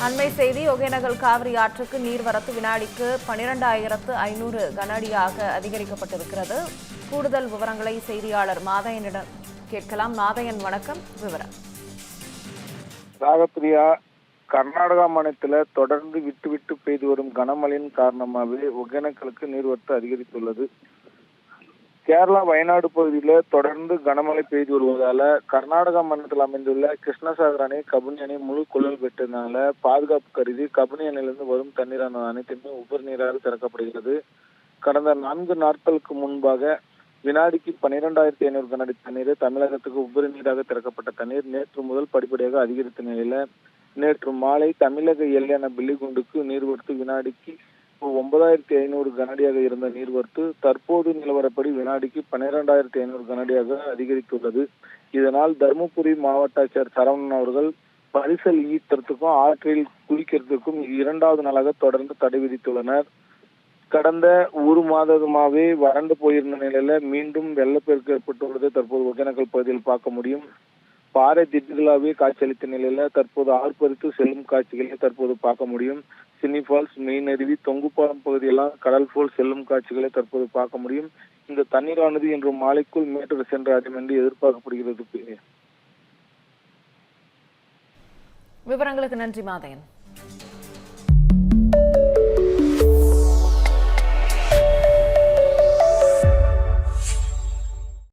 அண்மை செய்தி ஒகேனக்கல் காவிரி ஆற்றுக்கு நீர்வரத்து வினாடிக்கு 12,500 கனஅடியாக அதிகரிக்கப்பட்டிருக்கிறது. கூடுதல் விவரங்களை செய்தியாளர் மாதையனிடம் கேட்கலாம். மாதையன், வணக்கம். விவரம். ராகப்பிரியா, கர்நாடகா மாநிலத்தில் தொடர்ந்து விட்டு பெய்து வரும் கனமழையின் காரணமாகவே ஒகேனக்கலுக்கு நீர்வரத்து அதிகரித்துள்ளது. கேரளா வயநாடு பகுதியில் தொடர்ந்து கனமழை பெய்து வருவதால கர்நாடகா மாநிலத்தில் அமைந்துள்ள கிருஷ்ணசாகர் அணை, கபினி அணை முழு கொள்ளல் பெற்றதுனால பாதுகாப்பு கருதி கபினி அணையிலிருந்து வரும் தண்ணீரான அனைத்துமே உபரி நீராக திறக்கப்படுகிறது. கடந்த 4 நாட்களுக்கு முன்பாக வினாடிக்கு 12,500 கனஅடி தண்ணீர் தமிழகத்துக்கு உபரி நீராக திறக்கப்பட்ட தண்ணீர் நேற்று முதல் படிப்படியாக அதிகரித்த நிலையில நேற்று மாலை தமிழக எல்லையான பில்லிகுண்டுக்கு நீர்வரத்து வினாடிக்கு 9,500 கனஅடியாக இருந்த நீர்வரத்து தற்போது நிலவரப்படி வினாடிக்கு 12,500 கனஅடியாக அதிகரித்துள்ளது. இதனால் தருமபுரி மாவட்ட ஆட்சியர் சரவணன் அவர்கள் பரிசல் ஈர்த்தறதுக்கும் ஆற்றில் குளிக்கிறதுக்கும் 2வது நாளாக தொடர்ந்து தடை விதித்துள்ளனர். கடந்த 1 மாதமாகவே வறண்டு போயிருந்த நிலையில மீண்டும் வெள்ளப்பெருக்கு ஏற்பட்டுள்ளது தற்போது ஒகேனக்கல் பகுதியில் பார்க்க முடியும். பாறை திட்டுகளாகவே காட்சியளித்த நிலையில தற்போது ஆர்ப்பரித்து செல்லும் காட்சிகளை தற்போது பார்க்க முடியும். சினி ஃபால்ஸ், மெயின் அருவி, தொங்குப்பாலம் பகுதியெல்லாம் கடல் போல் செல்லும் காட்சிகளை தற்போது பார்க்க முடியும். இந்த தண்ணீரானது இன்று மாலைக்குள் மேட்டூர் சென்று அடையும் என்று எதிர்பார்க்கப்படுகிறது. விவரங்களுக்கு நன்றி மாதையன்.